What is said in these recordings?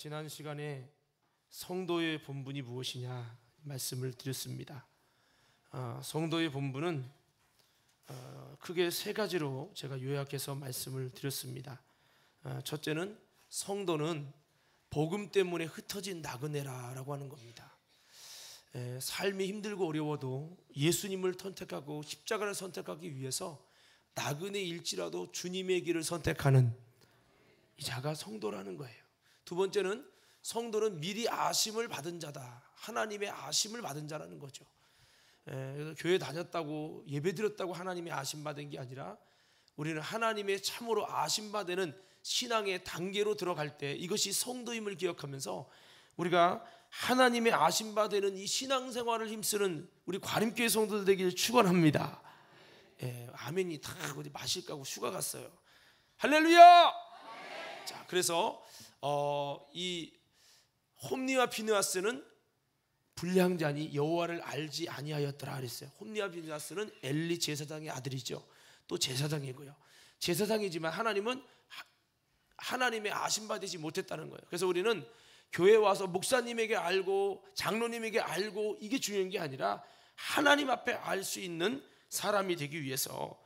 지난 시간에 성도의 본분이 무엇이냐 말씀을 드렸습니다. 성도의 본분은 크게 세 가지로 제가 요약해서 말씀을 드렸습니다. 첫째는 성도는 복음 때문에 흩어진 나그네라고 하는 겁니다. 삶이 힘들고 어려워도 예수님을 선택하고 십자가를 선택하기 위해서 나그네일지라도 주님의 길을 선택하는 이 자가 성도라는 거예요. 두 번째는 성도는 미리 아심을 받은 자다. 하나님의 아심을 받은 자라는 거죠. 교회 다녔다고 예배드렸다고 하나님의 아심 받은 게 아니라 우리는 하나님의 참으로 아심 받는 신앙의 단계로 들어갈 때 이것이 성도임을 기억하면서 우리가 하나님의 아심 받는 이 신앙생활을 힘쓰는 우리 과림교회 성도들 되기를 축원합니다. 아멘이 다 어디 마실까 하고 휴가 갔어요. 할렐루야! 자, 그래서 이 홈리와 비느하스는 불량자니 여호와를 알지 아니하였더라 그랬어요. 홈리와 비느하스는 엘리 제사장의 아들이죠. 또 제사장이고요. 제사장이지만 하나님은 하나님의 아심 받지 못했다는 거예요. 그래서 우리는 교회 와서 목사님에게 알고 장로님에게 알고 이게 중요한 게 아니라 하나님 앞에 알 수 있는 사람이 되기 위해서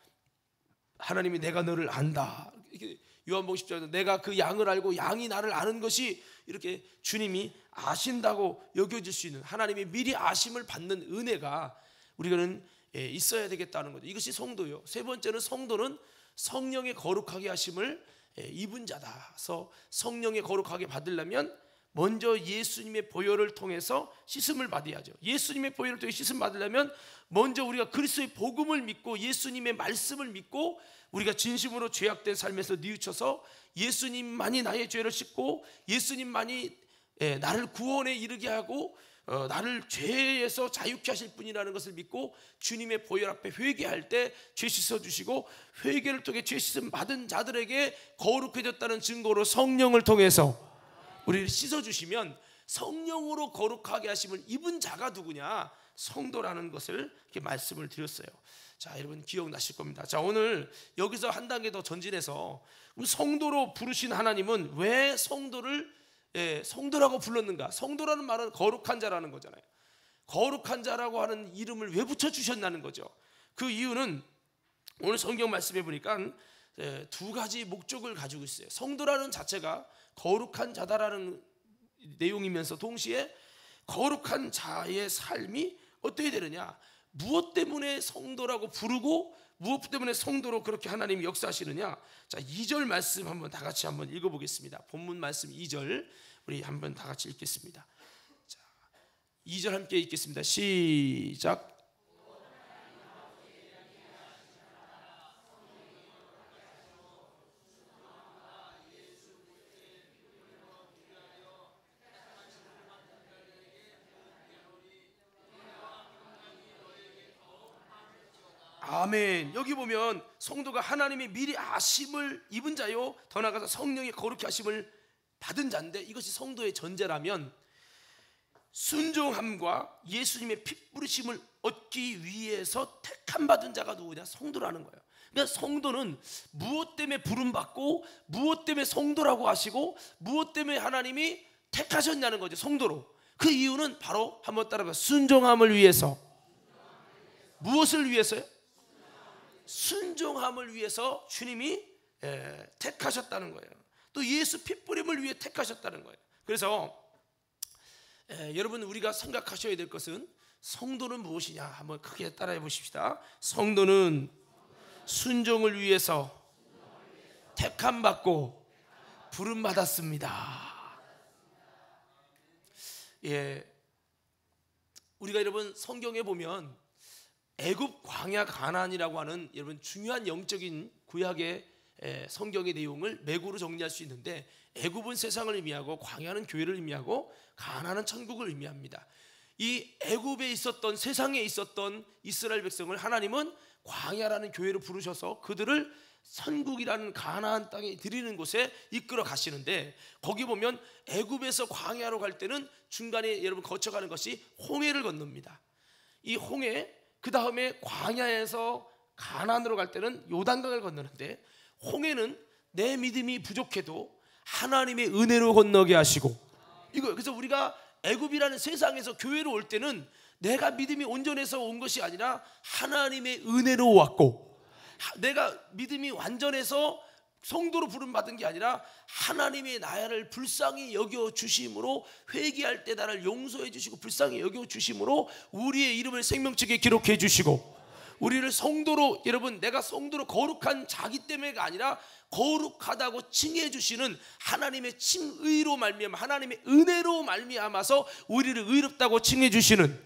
하나님이 내가 너를 안다. 이렇게 요한복음 10장에서 내가 그 양을 알고 양이 나를 아는 것이 이렇게 주님이 아신다고 여겨질 수 있는 하나님이 미리 아심을 받는 은혜가 우리는 있어야 되겠다는 거죠. 이것이 성도요. 세 번째는 성도는 성령의 거룩하게 하심을 입은 자다. 그래서 성령의 거룩하게 받으려면 먼저 예수님의 보혈을 통해서 씻음을 받아야죠. 예수님의 보혈을 통해 씻음 받으려면 먼저 우리가 그리스도의 복음을 믿고 예수님의 말씀을 믿고 우리가 진심으로 죄악된 삶에서 뉘우쳐서 예수님만이 나의 죄를 씻고 예수님만이 나를 구원에 이르게 하고 나를 죄에서 자유케 하실 분이라는 것을 믿고 주님의 보혈 앞에 회개할 때 죄 씻어주시고 회개를 통해 죄 씻음 받은 자들에게 거룩해졌다는 증거로 성령을 통해서 우리를 씻어주시면 성령으로 거룩하게 하심을 입은 자가 누구냐? 성도라는 것을 이렇게 말씀을 드렸어요. 자, 여러분 기억나실 겁니다. 자, 오늘 여기서 한 단계 더 전진해서 성도로 부르신 하나님은 왜 성도를 성도라고 불렀는가? 성도라는 말은 거룩한 자라는 거잖아요. 거룩한 자라고 하는 이름을 왜 붙여주셨다는 거죠. 그 이유는 오늘 성경 말씀해 보니까 두 가지 목적을 가지고 있어요. 성도라는 자체가 거룩한 자다라는 내용이면서 동시에 거룩한 자의 삶이 어떻게 되느냐? 무엇 때문에 성도라고 부르고 무엇 때문에 성도로 그렇게 하나님이 역사하시느냐? 자, 2절 말씀 한번 다 같이 한번 읽어보겠습니다. 본문 말씀 2절 우리 한번 다 같이 읽겠습니다. 자, 2절 함께 읽겠습니다. 시작. 아멘. 여기 보면 성도가 하나님이 미리 아심을 입은 자요 더 나아가서 성령의 거룩히 하심을 받은 자인데 이것이 성도의 전제라면 순종함과 예수님의 피 뿌리심을 얻기 위해서 택함 받은 자가 누구냐? 성도라는 거예요. 그러니까 성도는 무엇 때문에 부름받고 무엇 때문에 성도라고 하시고 무엇 때문에 하나님이 택하셨냐는 거죠. 성도로. 그 이유는 바로 한번 따라가 순종함을 위해서. 무엇을 위해서요? 순종함을 위해서 주님이 택하셨다는 거예요. 또 예수 핏뿌림을 위해 택하셨다는 거예요. 그래서 여러분 우리가 생각하셔야 될 것은 성도는 무엇이냐 한번 크게 따라해 보십시다. 성도는 순종을 위해서 택함 받고 부름 받았습니다. 우리가 여러분 성경에 보면 애굽 광야 가나안이라고 하는 여러분 중요한 영적인 구약의 성경의 내용을 매구로 정리할 수 있는데 애굽은 세상을 의미하고 광야는 교회를 의미하고 가나안은 천국을 의미합니다. 이 애굽에 있었던 세상에 있었던 이스라엘 백성을 하나님은 광야라는 교회로 부르셔서 그들을 천국이라는 가나안 땅에 드리는 곳에 이끌어 가시는데 거기 보면 애굽에서 광야로 갈 때는 중간에 여러분 거쳐가는 것이 홍해를 건넙니다. 이 홍해 그 다음에 광야에서 가나안으로 갈 때는 요단강을 건너는데 홍해는 내 믿음이 부족해도 하나님의 은혜로 건너게 하시고, 이거 그래서 우리가 애굽이라는 세상에서 교회로 올 때는 내가 믿음이 온전해서 온 것이 아니라 하나님의 은혜로 왔고, 내가 믿음이 완전해서 성도로 부름받은 게 아니라 하나님의 나를 불쌍히 여겨 주심으로, 회개할 때 나를 용서해 주시고 불쌍히 여겨 주심으로 우리의 이름을 생명책에 기록해 주시고, 우리를 성도로, 여러분 내가 성도로 거룩한 자기 때문에가 아니라 거룩하다고 칭해 주시는 하나님의 칭의로 말미암아, 하나님의 은혜로 말미암아서 우리를 의롭다고 칭해 주시는,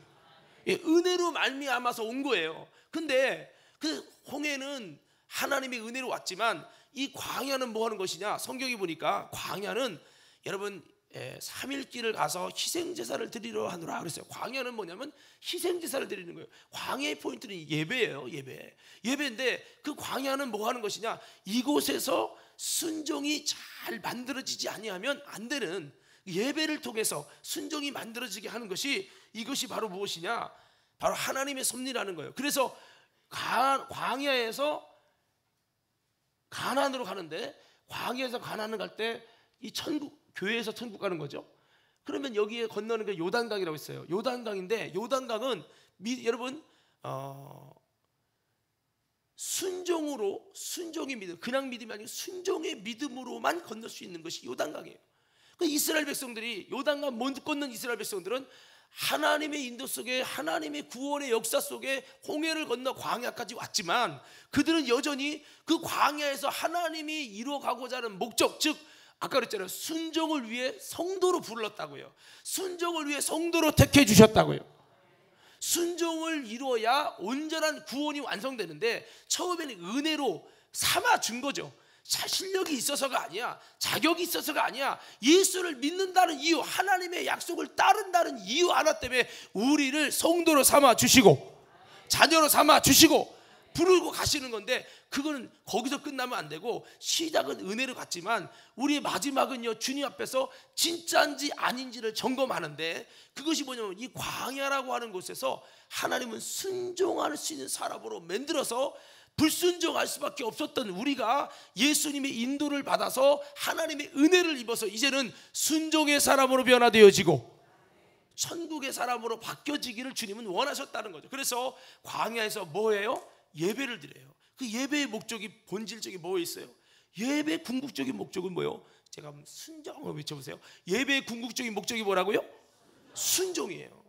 은혜로 말미암아서 온 거예요. 근데 그 홍해는 하나님의 은혜로 왔지만 이 광야는 뭐 하는 것이냐? 성경에 보니까 광야는 여러분 3일길을 가서 희생제사를 드리려 하노라 그랬어요. 광야는 뭐냐면 희생제사를 드리는 거예요. 광야의 포인트는 예배예요. 예배인데 그 광야는 뭐 하는 것이냐? 이곳에서 순종이 잘 만들어지지 아니하면 안 되는, 예배를 통해서 순종이 만들어지게 하는 것이, 이것이 바로 무엇이냐? 바로 하나님의 섭리라는 거예요. 그래서 광야에서 가나안으로 가는데, 광야에서 가나안을 갈 때 이 천국, 교회에서 천국 가는 거죠. 그러면 여기에 건너는 게 요단강이라고 있어요. 요단강인데, 요단강은 여러분 순종으로, 순종의 믿음, 그냥 믿음이 아니고 순종의 믿음으로만 건널 수 있는 것이 요단강이에요. 그 이스라엘 백성들이, 요단강 못 건넌 이스라엘 백성들은 하나님의 인도 속에, 하나님의 구원의 역사 속에 홍해를 건너 광야까지 왔지만, 그들은 여전히 그 광야에서 하나님이 이루어가고자 하는 목적, 즉 아까 그랬잖아요. 순종을 위해 성도로 불렀다고요. 순종을 위해 성도로 택해 주셨다고요. 순종을 이루어야 온전한 구원이 완성되는데, 처음에는 은혜로 삼아 준 거죠. 실력이 있어서가 아니야, 자격이 있어서가 아니야, 예수를 믿는다는 이유, 하나님의 약속을 따른다는 이유 하나 때문에 우리를 성도로 삼아 주시고 자녀로 삼아 주시고 부르고 가시는 건데, 그거는 거기서 끝나면 안 되고, 시작은 은혜로 갔지만 우리의 마지막은요, 주님 앞에서 진짜인지 아닌지를 점검하는데, 그것이 뭐냐면 이 광야라고 하는 곳에서 하나님은 순종할 수 있는 사람으로 만들어서, 불순종할 수밖에 없었던 우리가 예수님의 인도를 받아서 하나님의 은혜를 입어서 이제는 순종의 사람으로 변화되어지고 천국의 사람으로 바뀌어지기를 주님은 원하셨다는 거죠. 그래서 광야에서 뭐예요? 예배를 드려요. 그 예배의 목적이, 본질적인 뭐에 있어요? 예배의 궁극적인 목적은 뭐예요? 제가 한번 순종을 외쳐보세요. 예배의 궁극적인 목적이 뭐라고요? 순종이에요.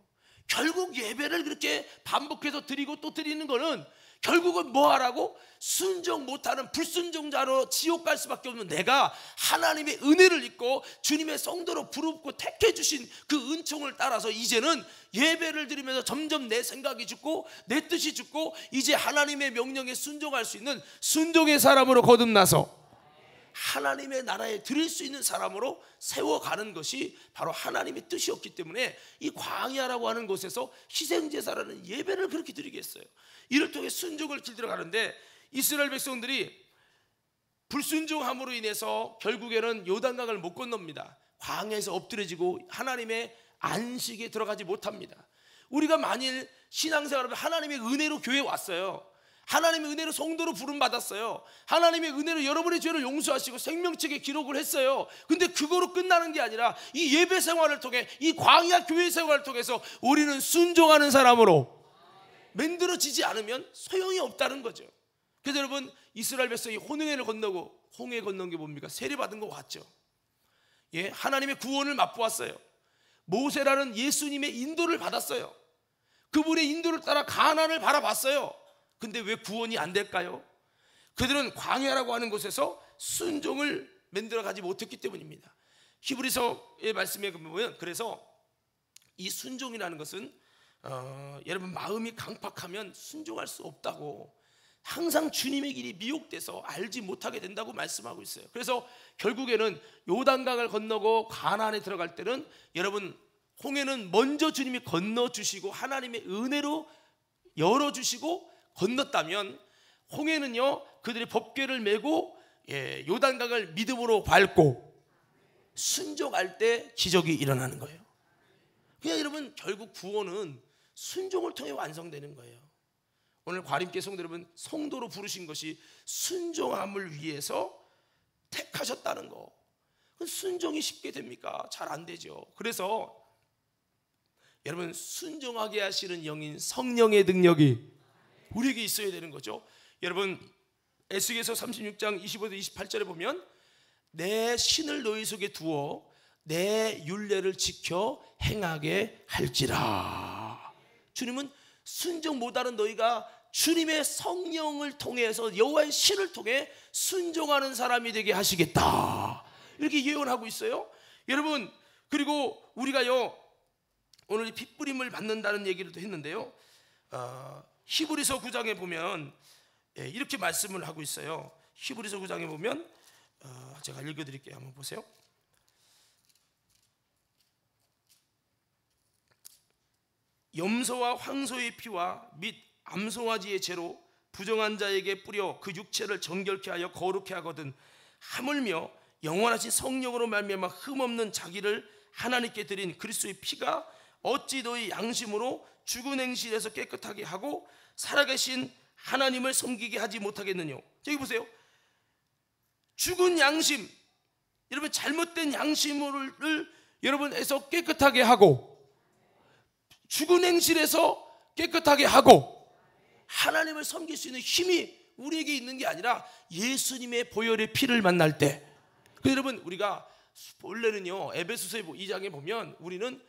결국 예배를 그렇게 반복해서 드리고 또 드리는 거는 결국은 뭐 하라고? 순종 못하는 불순종자로 지옥 갈 수밖에 없는 내가 하나님의 은혜를 입고 주님의 성도로 부르고 택해 주신 그 은총을 따라서 이제는 예배를 드리면서 점점 내 생각이 죽고 내 뜻이 죽고, 이제 하나님의 명령에 순종할 수 있는 순종의 사람으로 거듭나서 하나님의 나라에 드릴 수 있는 사람으로 세워가는 것이 바로 하나님의 뜻이었기 때문에 이 광야라고 하는 곳에서 희생제사라는 예배를 그렇게 드리게 했어요. 이를 통해 순종을 길들여 가는데, 이스라엘 백성들이 불순종함으로 인해서 결국에는 요단강을 못 건넙니다. 광야에서 엎드려지고 하나님의 안식에 들어가지 못합니다. 우리가 만일 신앙생활을 하나님의 은혜로 교회에 왔어요. 하나님의 은혜로 성도로 부름받았어요. 하나님의 은혜로 여러분의 죄를 용서하시고 생명책에 기록을 했어요. 근데 그거로 끝나는 게 아니라 이 예배 생활을 통해, 이 광야 교회 생활을 통해서 우리는 순종하는 사람으로 만들어지지 않으면 소용이 없다는 거죠. 그래서 여러분, 이스라엘 백성이 홍해를 건너고, 홍해 건넌 게 뭡니까? 세례받은 거 같죠. 예, 하나님의 구원을 맛보았어요. 모세라는 예수님의 인도를 받았어요. 그분의 인도를 따라 가나안을 바라봤어요. 근데 왜 구원이 안 될까요? 그들은 광야라고 하는 곳에서 순종을 만들어가지 못했기 때문입니다. 히브리서의 말씀에 보면, 그래서 이 순종이라는 것은 여러분 마음이 강팍하면 순종할 수 없다고, 항상 주님의 길이 미혹돼서 알지 못하게 된다고 말씀하고 있어요. 그래서 결국에는 요단강을 건너고 가나안에 들어갈 때는, 여러분 홍해는 먼저 주님이 건너주시고 하나님의 은혜로 열어주시고 건넜다면, 홍해는요 그들의 법궤를 메고 요단강을 믿음으로 밟고 순종할 때 기적이 일어나는 거예요. 그냥 여러분 결국 구원은 순종을 통해 완성되는 거예요. 오늘 과림교회 성도 여러분, 성도로 부르신 것이 순종함을 위해서 택하셨다는 거. 순종이 쉽게 됩니까? 잘 안 되죠. 그래서 여러분, 순종하게 하시는 영인 성령의 능력이 우리에게 있어야 되는 거죠. 여러분, 에스겔서 36장 25절 28절에 보면 내 신을 너희 속에 두어 내 율례를 지켜 행하게 할지라. 주님은 순종 못하는 너희가 주님의 성령을 통해서 여호와의 신을 통해 순종하는 사람이 되게 하시겠다, 이렇게 예언하고 있어요. 여러분, 그리고 우리가요 오늘 이 핏부림을 받는다는 얘기를 했는데요, 히브리서 9장에 보면 이렇게 말씀을 하고 있어요. 히브리서 9장에 보면 제가 읽어드릴게요. 한번 보세요. 염소와 황소의 피와 및 암송아지의 죄로 부정한 자에게 뿌려 그 육체를 정결케 하여 거룩케 하거든 하물며 영원하신 성령으로 말미암아 흠없는 자기를 하나님께 드린 그리스도의 피가 어찌 너희 양심으로 죽은 행실에서 깨끗하게 하고 살아계신 하나님을 섬기게 하지 못하겠느냐. 저기 보세요. 죽은 양심, 여러분 잘못된 양심을 여러분에서 깨끗하게 하고 죽은 행실에서 깨끗하게 하고 하나님을 섬길 수 있는 힘이 우리에게 있는 게 아니라 예수님의 보혈의 피를 만날 때. 여러분, 우리가 원래는요 에베소서 2장에 보면 우리는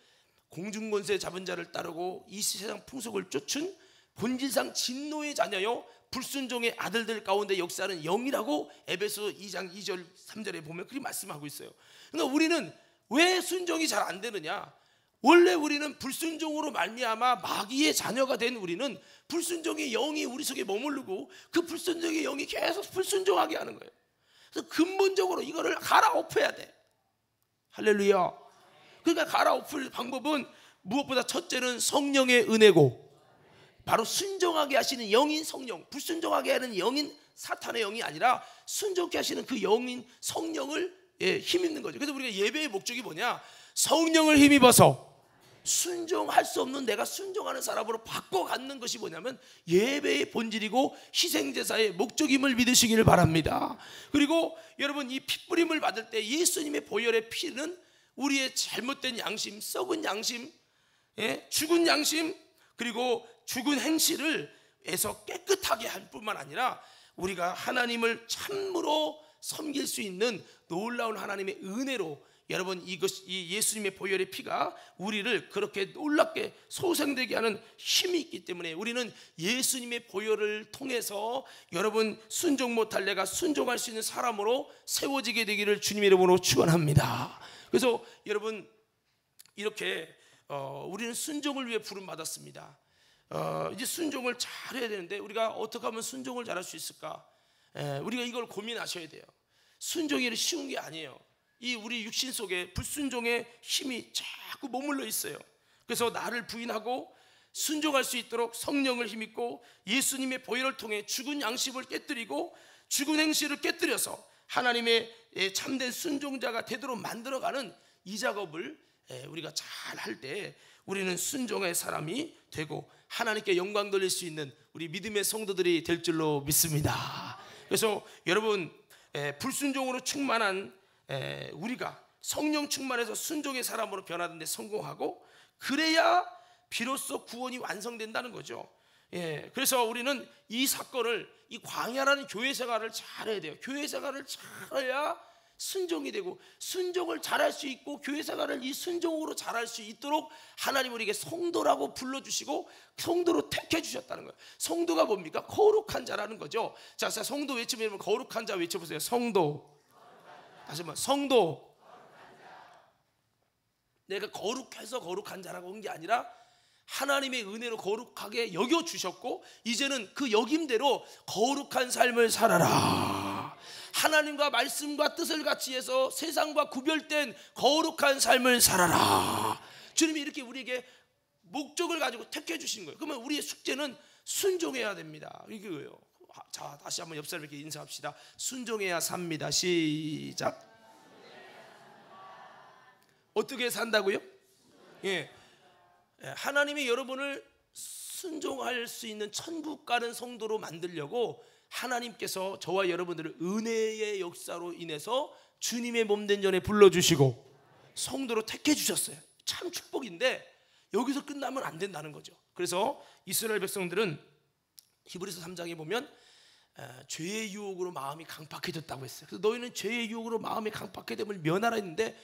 공중권세 잡은 자를 따르고 이 세상 풍속을 쫓은 본질상 진노의 자녀요 불순종의 아들들 가운데 역사하는 영이라고 에베소 2장 2절 3절에 보면 그렇게 말씀하고 있어요. 그러니까 우리는 왜 순종이 잘 안 되느냐? 원래 우리는 불순종으로 말미암아 마귀의 자녀가 된 우리는 불순종의 영이 우리 속에 머무르고 그 불순종의 영이 계속 불순종하게 하는 거예요. 그래서 근본적으로 이거를 갈아엎어야 돼. 할렐루야. 그러니까 갈아엎을 방법은 무엇보다 첫째는 성령의 은혜고, 바로 순종하게 하시는 영인 성령, 불순종하게 하는 영인 사탄의 영이 아니라 순종케 하시는 그 영인 성령을 힘입는 거죠. 그래서 우리가 예배의 목적이 뭐냐? 성령을 힘입어서 순종할 수 없는 내가 순종하는 사람으로 바꿔갖는 것이 뭐냐면 예배의 본질이고 희생제사의 목적임을 믿으시기를 바랍니다. 그리고 여러분, 이 핏부림을 받을 때 예수님의 보혈의 피는 우리의 잘못된 양심, 썩은 양심, 죽은 양심, 그리고 죽은 행실을 에서 깨끗하게 할 뿐만 아니라 우리가 하나님을 참으로 섬길 수 있는 놀라운 하나님의 은혜로, 여러분 이 예수님의 보혈의 피가 우리를 그렇게 놀랍게 소생되게 하는 힘이 있기 때문에 우리는 예수님의 보혈을 통해서 여러분 순종 못할 내가 순종할 수 있는 사람으로 세워지게 되기를 주님의 이름으로 축원합니다. 그래서 여러분, 이렇게 우리는 순종을 위해 부름 받았습니다. 이제 순종을 잘해야 되는데 우리가 어떻게 하면 순종을 잘할 수 있을까? 우리가 이걸 고민하셔야 돼요. 순종이 쉬운 게 아니에요. 이 우리 육신 속에 불순종의 힘이 자꾸 머물러 있어요. 그래서 나를 부인하고 순종할 수 있도록 성령을 힘입고 예수님의 보혈을 통해 죽은 양심을 깨뜨리고 죽은 행실을 깨뜨려서 하나님의 참된 순종자가 되도록 만들어가는 이 작업을 우리가 잘 할 때 우리는 순종의 사람이 되고 하나님께 영광 돌릴 수 있는 우리 믿음의 성도들이 될 줄로 믿습니다. 그래서 여러분, 불순종으로 충만한 우리가 성령 충만해서 순종의 사람으로 변화하는 데 성공하고, 그래야 비로소 구원이 완성된다는 거죠. 그래서 우리는 이 사건을, 이 광야라는 교회 생활을 잘해야 돼요. 교회 생활을 잘해야 순종이 되고, 순종을 잘할 수 있고 교회 생활을 이 순종으로 잘할 수 있도록 하나님 우리에게 성도라고 불러주시고 성도로 택해 주셨다는 거예요. 성도가 뭡니까? 거룩한 자라는 거죠. 자, 성도 외치면 거룩한 자 외쳐보세요. 성도. 다시 한번, 성도. 내가 거룩해서 거룩한 자라고 한 게 아니라 하나님의 은혜로 거룩하게 여겨주셨고 이제는 그 역임대로 거룩한 삶을 살아라. 하나님과 말씀과 뜻을 같이 해서 세상과 구별된 거룩한 삶을 살아라. 주님이 이렇게 우리에게 목적을 가지고 택해 주신 거예요. 그러면 우리의 숙제는 순종해야 됩니다. 이게 왜요? 자, 다시 한번 옆 사람에게 인사합시다. 순종해야 삽니다. 시작. 어떻게 산다고요? 하나님이 여러분을 순종할 수 있는 천국 가는 성도로 만들려고 하나님께서 저와 여러분들을 은혜의 역사로 인해서 주님의 몸된 전에 불러주시고 성도로 택해 주셨어요. 참 축복인데 여기서 끝나면 안 된다는 거죠. 그래서 이스라엘 백성들은 히브리서 3장에 보면 죄의 유혹으로 마음이 강팍해졌다고 했어요. 그래서 너희는 죄의 유혹으로 마음이 강팍해됨을 면하라 했는데,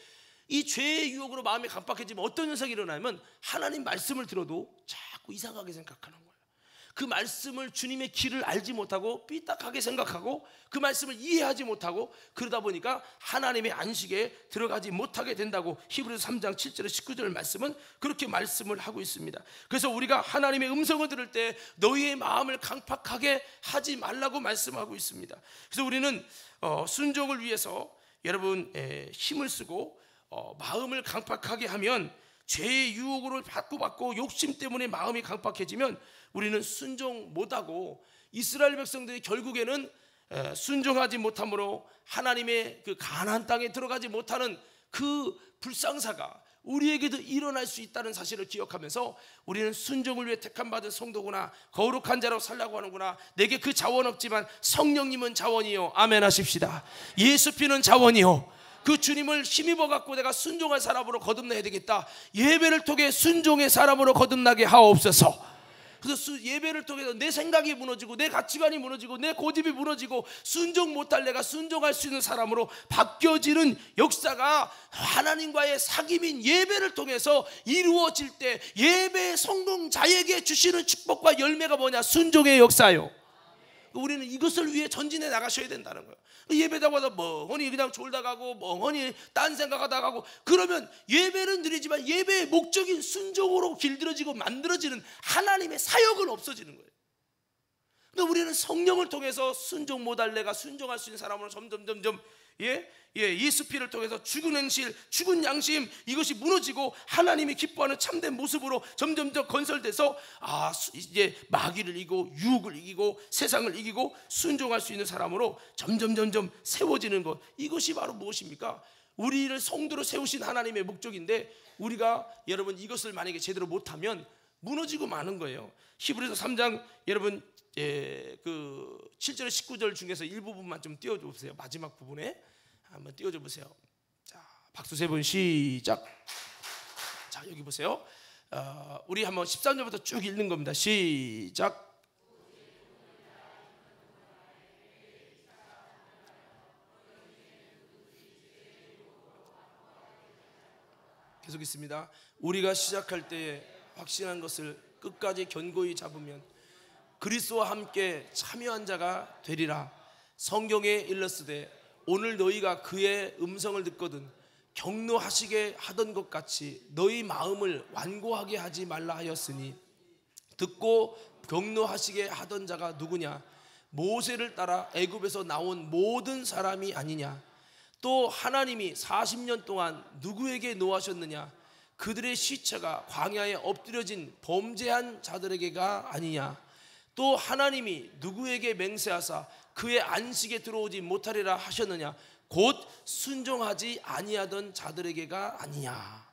이 죄의 유혹으로 마음이 강팍해지면 어떤 현상이 일어나면 하나님 말씀을 들어도 자꾸 이상하게 생각하는 거예요. 그 말씀을, 주님의 길을 알지 못하고 삐딱하게 생각하고 그 말씀을 이해하지 못하고, 그러다 보니까 하나님의 안식에 들어가지 못하게 된다고 히브리서 3장 7절 19절 말씀은 그렇게 말씀을 하고 있습니다. 그래서 우리가 하나님의 음성을 들을 때 너희의 마음을 강팍하게 하지 말라고 말씀하고 있습니다. 그래서 우리는 순종을 위해서 여러분 힘을 쓰고 마음을 강팍하게 하면, 죄의 유혹으로 받고 욕심 때문에 마음이 강팍해지면 우리는 순종 못하고, 이스라엘 백성들이 결국에는 순종하지 못함으로 하나님의 그 가나안 땅에 들어가지 못하는 그 불상사가 우리에게도 일어날 수 있다는 사실을 기억하면서, 우리는 순종을 위해 택함받은 성도구나, 거룩한 자로 살라고 하는구나, 내게 그 자원 없지만 성령님은 자원이요, 아멘 하십시다. 예수 피는 자원이요, 그 주님을 힘입어 갖고 내가 순종할 사람으로 거듭나야 되겠다. 예배를 통해 순종의 사람으로 거듭나게 하옵소서. 그래서 예배를 통해서 내 생각이 무너지고 내 가치관이 무너지고 내 고집이 무너지고 순종 못할 내가 순종할 수 있는 사람으로 바뀌어지는 역사가 하나님과의 사귐인 예배를 통해서 이루어질 때, 예배의 성공자에게 주시는 축복과 열매가 뭐냐? 순종의 역사요. 우리는 이것을 위해 전진해 나가셔야 된다는 거예요. 예배다가도 멍하니 그냥 졸다 가고 멍하니 딴 생각하다 가고 그러면 예배는 드리지만 예배의 목적인 순종으로 길들여지고 만들어지는 하나님의 사역은 없어지는 거예요. 그러니까 우리는 성령을 통해서 순종 못할 내가 순종할 수 있는 사람으로 점점 예수 피를 통해서 죽은 행실, 죽은 양심, 이것이 무너지고 하나님이 기뻐하는 참된 모습으로 점점 건설돼서 이제 마귀를 이기고 유혹을 이기고 세상을 이기고 순종할 수 있는 사람으로 점점 세워지는 것, 이것이 바로 무엇입니까? 우리를 성도로 세우신 하나님의 목적인데, 우리가 여러분 이것을 만약에 제대로 못하면 무너지고 마는 거예요. 히브리서 3장 여러분 그 7절 19절 중에서 일부분만 좀 띄워줘 보세요. 마지막 부분에 한번 띄워줘 보세요. 자, 박수 세 번 시작. 자, 여기 보세요. 우리 한번 13절부터 쭉 읽는 겁니다. 시작. 계속 있습니다. 우리가 시작할 때에 확신한 것을 끝까지 견고히 잡으면 그리스도와 함께 참여한 자가 되리라. 성경에 일렀으되 오늘 너희가 그의 음성을 듣거든 격노하시게 하던 것 같이 너희 마음을 완고하게 하지 말라 하였으니, 듣고 격노하시게 하던 자가 누구냐? 모세를 따라 애굽에서 나온 모든 사람이 아니냐? 또 하나님이 40년 동안 누구에게 노하셨느냐? 그들의 시체가 광야에 엎드려진 범죄한 자들에게가 아니냐? 또 하나님이 누구에게 맹세하사 그의 안식에 들어오지 못하리라 하셨느냐? 곧 순종하지 아니하던 자들에게가 아니냐?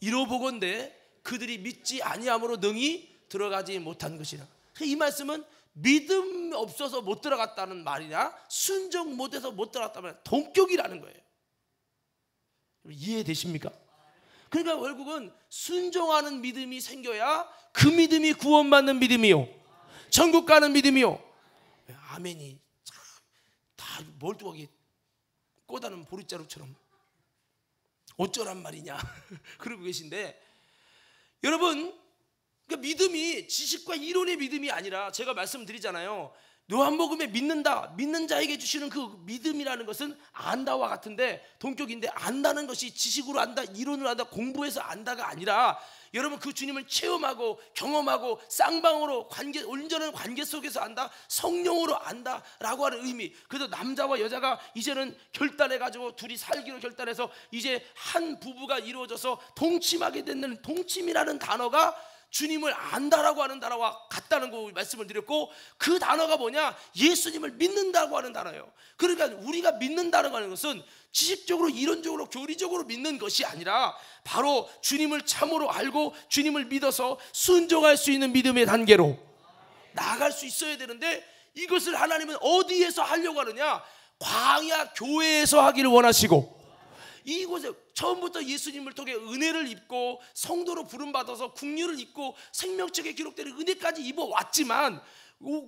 이로보건대 그들이 믿지 아니함으로 능히 들어가지 못한 것이라. 이 말씀은 믿음 없어서 못 들어갔다는 말이냐, 순종 못해서 못 들어갔다는 말, 동격이라는 거예요. 이해되십니까? 그러니까 결국은 순종하는 믿음이 생겨야 그 믿음이 구원받는 믿음이요, 천국 가는 믿음이요. 아멘이 다 멀뚱하게 꼬다는 보릿자루처럼 어쩌란 말이냐 그러고 계신데, 여러분 그러니까 믿음이 지식과 이론의 믿음이 아니라, 제가 말씀드리잖아요. 요한복음에 믿는다, 믿는 자에게 주시는 그 믿음이라는 것은 안다와 같은데, 동격인데, 안다는 것이 지식으로 안다, 이론으로 안다, 공부해서 안다가 아니라 여러분 그 주님을 체험하고 경험하고 쌍방으로 온전한 관계 속에서 안다, 성령으로 안다라고 하는 의미. 그래서 남자와 여자가 이제는 결단해가지고 둘이 살기로 결단해서 이제 한 부부가 이루어져서 동침하게 되는, 동침이라는 단어가 주님을 안다라고 하는 단어와 같다는 거 말씀을 드렸고, 그 단어가 뭐냐? 예수님을 믿는다고 하는 단어예요. 그러니까 우리가 믿는다는 것은 지식적으로 이론적으로 교리적으로 믿는 것이 아니라 바로 주님을 참으로 알고 주님을 믿어서 순종할 수 있는 믿음의 단계로 나아갈 수 있어야 되는데, 이것을 하나님은 어디에서 하려고 하느냐? 광야 교회에서 하기를 원하시고, 이곳에 처음부터 예수님을 통해 은혜를 입고 성도로 부름받아서 국류를 입고 생명책에 기록되는 은혜까지 입어왔지만,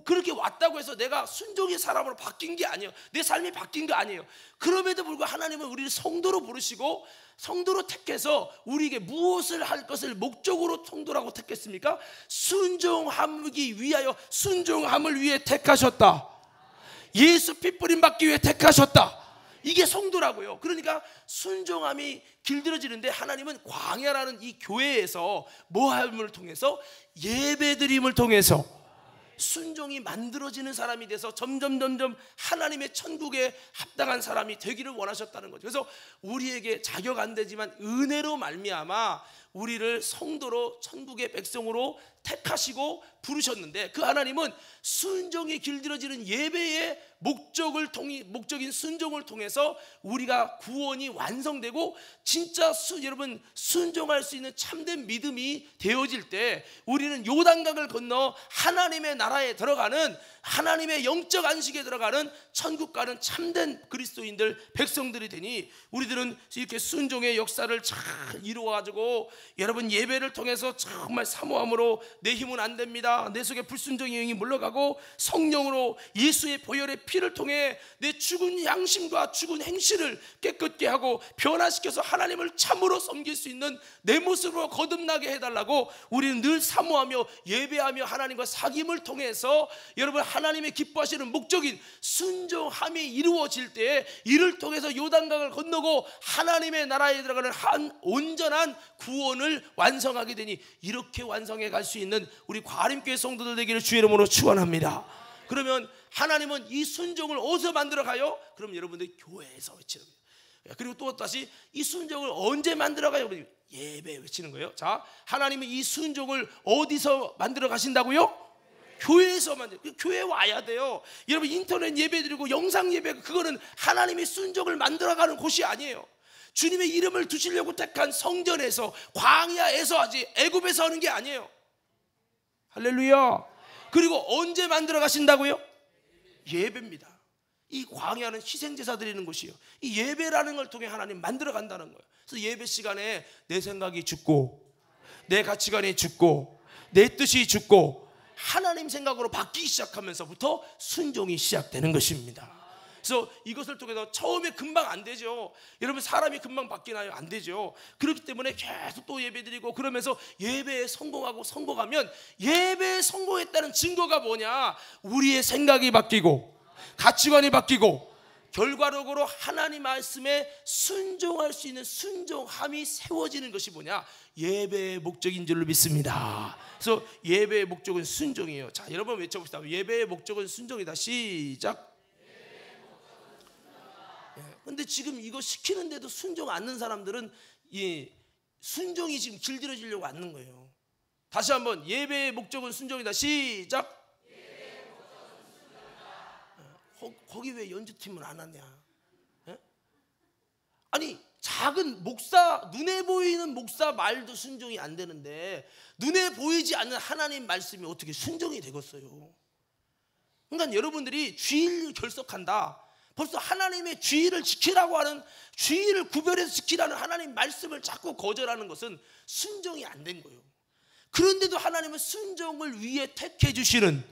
그렇게 왔다고 해서 내가 순종의 사람으로 바뀐 게 아니에요. 내 삶이 바뀐 게 아니에요. 그럼에도 불구하고 하나님은 우리를 성도로 부르시고 성도로 택해서 우리에게 무엇을 할 것을 목적으로 성도라고 택했습니까? 순종하기 위하여, 순종함을 위해 택하셨다. 예수 피 뿌림 받기 위해 택하셨다. 이게 성도라고요. 그러니까 순종함이 길들여지는데, 하나님은 광야라는 이 교회에서 모함을 통해서, 예배드림을 통해서 순종이 만들어지는 사람이 돼서 점점 하나님의 천국에 합당한 사람이 되기를 원하셨다는 거죠. 그래서 우리에게 자격 안 되지만 은혜로 말미암아 우리를 성도로, 천국의 백성으로 택하시고 부르셨는데, 그 하나님은 순종이 길들여지는 예배의 목적인 순종을 통해서 우리가 구원이 완성되고, 진짜 여러분 순종할 수 있는 참된 믿음이 되어질 때 우리는 요단강을 건너 하나님의 나라에 들어가는, 하나님의 영적 안식에 들어가는, 천국 가는 참된 그리스도인들, 백성들이 되니, 우리들은 이렇게 순종의 역사를 잘 이루어가지고, 여러분 예배를 통해서 정말 사모함으로 내 힘은 안 됩니다, 내 속에 불순종의 영이 물러가고, 성령으로 예수의 보혈의 피를 통해 내 죽은 양심과 죽은 행실을 깨끗게 하고 변화시켜서 하나님을 참으로 섬길 수 있는 내 모습으로 거듭나게 해달라고 우리는 늘 사모하며 예배하며 하나님과 사귐을 통해서, 여러분 하나님의 기뻐하시는 목적인 순종함이 이루어질 때에 이를 통해서 요단강을 건너고 하나님의 나라에 들어가는 한 온전한 구원을 완성하게 되니, 이렇게 완성해 갈 수 있는 우리 과림교회 성도들 되기를 주의 이름으로 축원합니다. 그러면 하나님은 이 순종을 어디서 만들어 가요? 그럼 여러분들 교회에서 외치는 거예요. 그리고 또 다시 이 순종을 언제 만들어 가요? 예배 외치는 거예요. 자, 하나님은 이 순종을 어디서 만들어 가신다고요? 교회에서 만들어. 교회에 와야 돼요. 여러분 인터넷 예배 드리고 영상 예배, 그거는 하나님의 순종을 만들어 가는 곳이 아니에요. 주님의 이름을 두시려고 택한 성전에서, 광야에서 하지, 애굽에서 하는 게 아니에요. 할렐루야. 그리고 언제 만들어 가신다고요? 예배입니다. 이 광야는 희생제사 드리는 곳이에요. 이 예배라는 걸 통해 하나님 만들어 간다는 거예요. 그래서 예배 시간에 내 생각이 죽고, 내 가치관이 죽고, 내 뜻이 죽고 하나님 생각으로 바뀌기 시작하면서부터 순종이 시작되는 것입니다. 그래서 이것을 통해서 처음에 금방 안 되죠. 여러분 사람이 금방 바뀌나요? 안 되죠. 그렇기 때문에 계속 또 예배드리고 그러면서 예배에 성공하면, 예배에 성공했다는 증거가 뭐냐? 우리의 생각이 바뀌고 가치관이 바뀌고 결과적으로 하나님 말씀에 순종할 수 있는 순종함이 세워지는 것이 뭐냐? 예배의 목적인 줄로 믿습니다. 그래서 예배의 목적은 순종이에요. 자, 여러분 외쳐봅시다. 예배의 목적은 순종이다. 시작. 근데 지금 이거 시키는데도 순종 않는 사람들은 순종이 지금 길들여지려고 않는 거예요. 다시 한번, 예배의 목적은 순종이다. 시작. 거기 왜 연주팀을 안 하냐? 아니 작은 목사, 눈에 보이는 목사 말도 순종이 안 되는데 눈에 보이지 않는 하나님 말씀이 어떻게 순종이 되겠어요? 그러니까 여러분들이 주일 결석한다, 벌써 하나님의 주일을 지키라고 하는, 주일을 구별해서 지키라는 하나님 말씀을 자꾸 거절하는 것은 순종이 안 된 거예요. 그런데도 하나님은 순종을 위해 택해 주시는,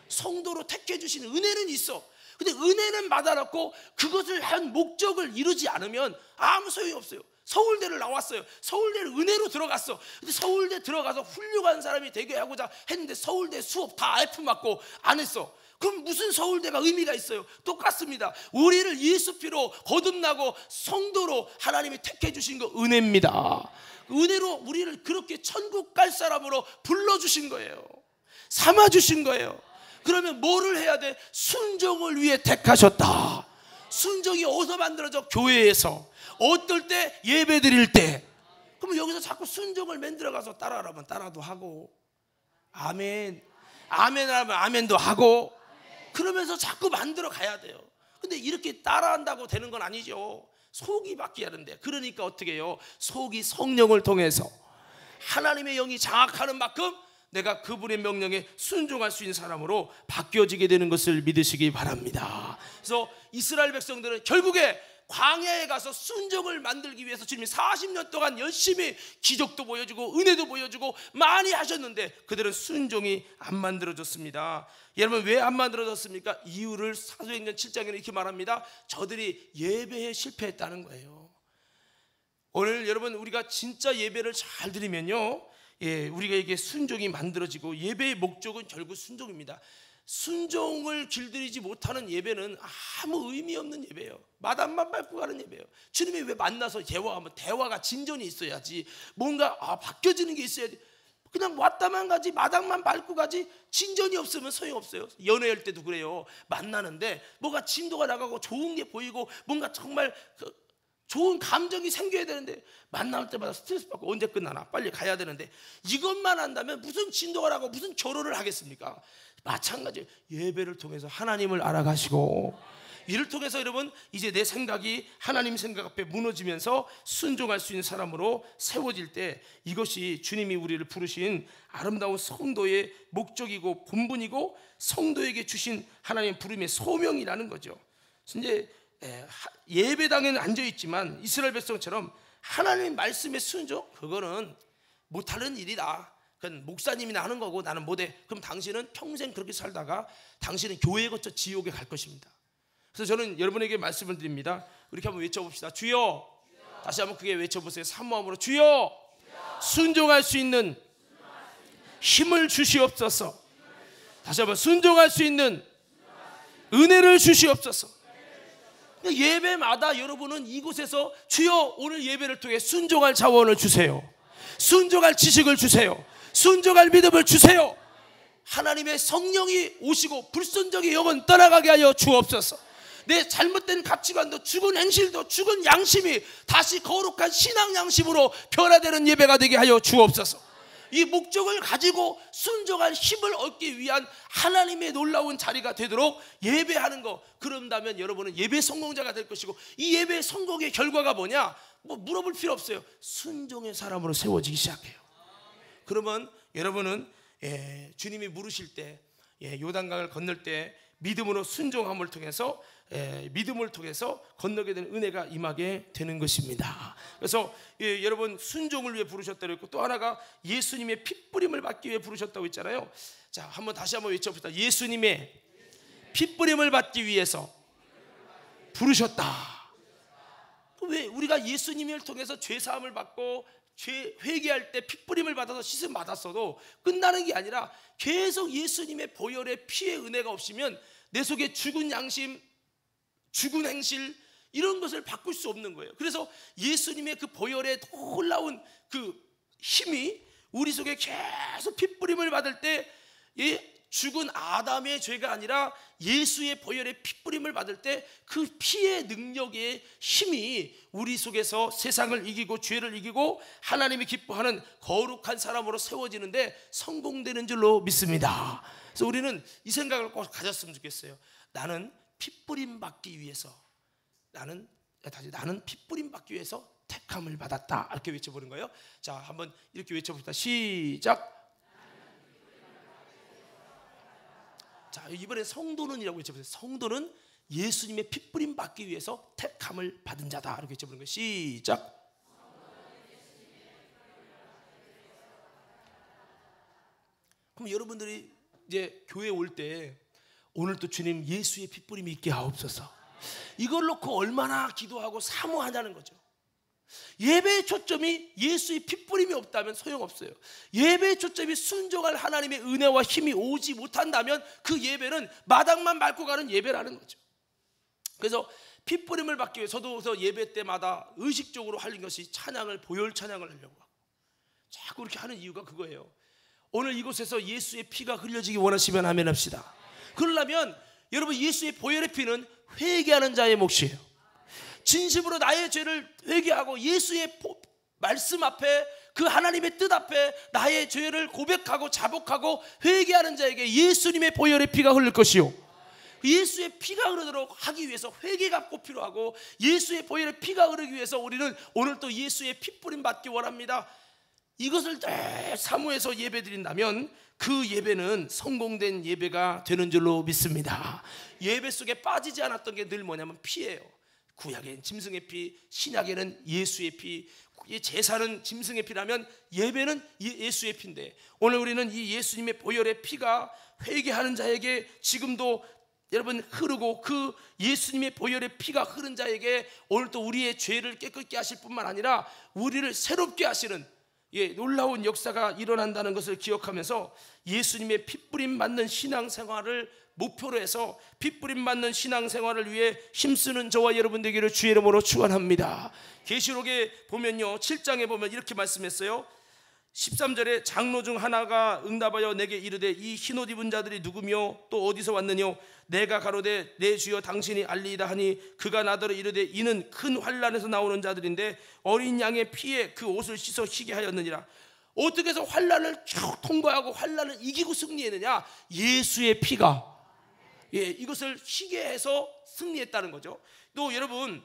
성도로 택해 주시는 은혜는 있어. 근데 은혜는 받아놓고 그것을 한 목적을 이루지 않으면 아무 소용이 없어요. 서울대를 나왔어요. 서울대를 은혜로 들어갔어. 근데 서울대 들어가서 훌륭한 사람이 되게 하고자 했는데 서울대 수업 다 F 맞고 안 했어. 그럼 무슨 서울대가 의미가 있어요? 똑같습니다. 우리를 예수 피로 거듭나고 성도로 하나님이 택해 주신 거 은혜입니다. 은혜로 우리를 그렇게 천국 갈 사람으로 불러주신 거예요. 삼아주신 거예요. 그러면 뭐를 해야 돼? 순종을 위해 택하셨다. 순종이 어디서 만들어져? 교회에서. 어떨 때? 예배 드릴 때. 그러면 여기서 자꾸 순종을 만들어가서 따라하라면 따라도 하고, 아멘, 아멘 하면 아멘도 하고, 그러면서 자꾸 만들어 가야 돼요. 근데 이렇게 따라한다고 되는 건 아니죠. 속이 바뀌어야 하는데, 그러니까 어떻게 해요? 속이 성령을 통해서 하나님의 영이 장악하는 만큼 내가 그분의 명령에 순종할 수 있는 사람으로 바뀌어지게 되는 것을 믿으시기 바랍니다. 그래서 이스라엘 백성들은 결국에 광야에 가서 순종을 만들기 위해서 주님이 40년 동안 열심히 기적도 보여주고 은혜도 보여주고 많이 하셨는데 그들은 순종이 안 만들어졌습니다. 여러분, 왜 안 만들어졌습니까? 이유를 사도행전 7장에는 이렇게 말합니다. 저들이 예배에 실패했다는 거예요. 오늘 여러분, 우리가 진짜 예배를 잘 드리면요, 우리가 이게 순종이 만들어지고, 예배의 목적은 결국 순종입니다. 순종을 길들이지 못하는 예배는 아무 의미 없는 예배예요. 마당만 밟고 가는 예배예요. 주님이 왜 만나서 대화하면 대화가 진전이 있어야지, 뭔가 바뀌어지는 게 있어야지. 그냥 왔다만 가지, 마당만 밟고 가지, 진전이 없으면 소용없어요. 연애할 때도 그래요. 만나는데 뭐가 진도가 나가고 좋은 게 보이고 뭔가 정말 좋은 감정이 생겨야 되는데 만날 때마다 스트레스 받고 언제 끝나나, 빨리 가야 되는데, 이것만 한다면 무슨 진도가 나고 무슨 결혼을 하겠습니까? 마찬가지예요. 예배를 통해서 하나님을 알아가시고, 이를 통해서 여러분, 이제 내 생각이 하나님 생각 앞에 무너지면서 순종할 수 있는 사람으로 세워질 때, 이것이 주님이 우리를 부르신 아름다운 성도의 목적이고 본분이고 성도에게 주신 하나님의 부름의 소명이라는 거죠. 이제 예배당에는 앉아있지만 이스라엘 백성처럼 하나님의 말씀에 순종, 그거는 못하는 일이다. 그건 목사님이나 하는 거고 나는 못해. 그럼 당신은 평생 그렇게 살다가 당신은 교회에 거쳐 지옥에 갈 것입니다. 그래서 저는 여러분에게 말씀을 드립니다. 이렇게 한번 외쳐봅시다. 주여. 다시 한번 크게 외쳐보세요. 사모함으로 주여. 순종할 수 있는 힘을 주시옵소서. 다시 한번 순종할 수 있는 은혜를 주시옵소서. 예배마다 여러분은 이곳에서 주여, 오늘 예배를 통해 순종할 자원을 주세요. 순종할 지식을 주세요. 순종할 믿음을 주세요. 하나님의 성령이 오시고 불순종의 영은 떠나가게 하여 주옵소서. 내 잘못된 가치관도, 죽은 행실도, 죽은 양심이 다시 거룩한 신앙 양심으로 변화되는 예배가 되게 하여 주옵소서. 이 목적을 가지고 순종할 힘을 얻기 위한 하나님의 놀라운 자리가 되도록 예배하는 거, 그런다면 여러분은 예배 성공자가 될 것이고, 이 예배 성공의 결과가 뭐냐? 뭐 물어볼 필요 없어요. 순종의 사람으로 세워지기 시작해요. 그러면 여러분은 주님이 물으실 때, 요단강을 건널 때 믿음으로 순종함을 통해서 건너게 되는 은혜가 임하게 되는 것입니다. 그래서 여러분, 순종을 위해 부르셨다고 했고, 또 하나가 예수님의 핏부림을 받기 위해 부르셨다고 했잖아요. 자, 다시 한번 외쳐봅시다. 예수님의 핏부림을 받기 위해서 부르셨다. 왜 우리가 예수님을 통해서 죄 사함을 받고 죄 회개할 때 핏부림을 받아서 씻음 받았어도 끝나는 게 아니라 계속 예수님의 보혈의 피의 은혜가 없으면 내 속에 죽은 양심, 죽은 행실, 이런 것을 바꿀 수 없는 거예요. 그래서 예수님의 그 보혈의 놀라운 그 힘이 우리 속에 계속 핏부림을 받을 때, 죽은 아담의 죄가 아니라 예수의 보혈의 핏부림을 받을 때 그 피의 능력의 힘이 우리 속에서 세상을 이기고 죄를 이기고 하나님이 기뻐하는 거룩한 사람으로 세워지는데 성공되는 줄로 믿습니다. 그래서 우리는 이 생각을 꼭 가졌으면 좋겠어요. 나는 핏부림 받기 위해서, 나는 핏부림 받기 위해서 택함을 받았다. 이렇게 외쳐보는 거예요. 자, 한번 이렇게 외쳐봅시다. 시작. 자, 이번에 성도는이라고 외쳐보세요. 성도는 예수님의 핏부림 받기 위해서 택함을 받은 자다. 이렇게 외쳐보는 거예요. 시작. 그럼 여러분들이 이제 교회 올 때, 오늘 또 주님 예수의 핏부림이 있게 하옵소서, 이걸 놓고 얼마나 기도하고 사모하냐는 거죠. 예배의 초점이 예수의 핏부림이 없다면 소용없어요. 예배의 초점이 순종할 하나님의 은혜와 힘이 오지 못한다면 그 예배는 마당만 밟고 가는 예배라는 거죠. 그래서 핏부림을 받기 위해 저도 예배 때마다 의식적으로 하는 것이 찬양을, 보혈 찬양을 하려고 하고, 자꾸 그렇게 하는 이유가 그거예요. 오늘 이곳에서 예수의 피가 흘려지기 원하시면 아멘 합시다. 그러려면 여러분, 예수의 보혈의 피는 회개하는 자의 몫이에요. 진심으로 나의 죄를 회개하고 예수의 말씀 앞에, 그 하나님의 뜻 앞에 나의 죄를 고백하고 자복하고 회개하는 자에게 예수님의 보혈의 피가 흐를 것이요, 예수의 피가 흐르도록 하기 위해서 회개가 꼭 필요하고, 예수의 보혈의 피가 흐르기 위해서 우리는 오늘 또 예수의 핏부림 받기 원합니다. 이것을 늘 사모해서 예배드린다면 그 예배는 성공된 예배가 되는 줄로 믿습니다. 예배 속에 빠지지 않았던 게 늘 뭐냐면 피예요. 구약에는 짐승의 피, 신약에는 예수의 피, 제사는 짐승의 피라면 예배는 예수의 피인데, 오늘 우리는 이 예수님의 보혈의 피가 회개하는 자에게 지금도 여러분 흐르고, 그 예수님의 보혈의 피가 흐른 자에게 오늘 또 우리의 죄를 깨끗게 하실 뿐만 아니라 우리를 새롭게 하시는 놀라운 역사가 일어난다는 것을 기억하면서 예수님의 핏부림 맞는 신앙생활을 목표로 해서 핏부림 맞는 신앙생활을 위해 힘쓰는 저와 여러분 되기를 주의 이름으로 축원합니다. 계시록에 보면요, 7장에 보면 이렇게 말씀했어요. 13절에 장로 중 하나가 응답하여 내게 이르되 이 흰옷 입은 자들이 누구며 또 어디서 왔느뇨? 내가 가로되 내 주여 당신이 알리이다 하니 그가 나더러 이르되 이는 큰 환난에서 나오는 자들인데 어린 양의 피에 그 옷을 씻어 희게 하였느니라. 어떻게 해서 환난을 쭉 통과하고 환난을 이기고 승리했느냐? 예수의 피가 이것을 희게 해서 승리했다는 거죠. 또 여러분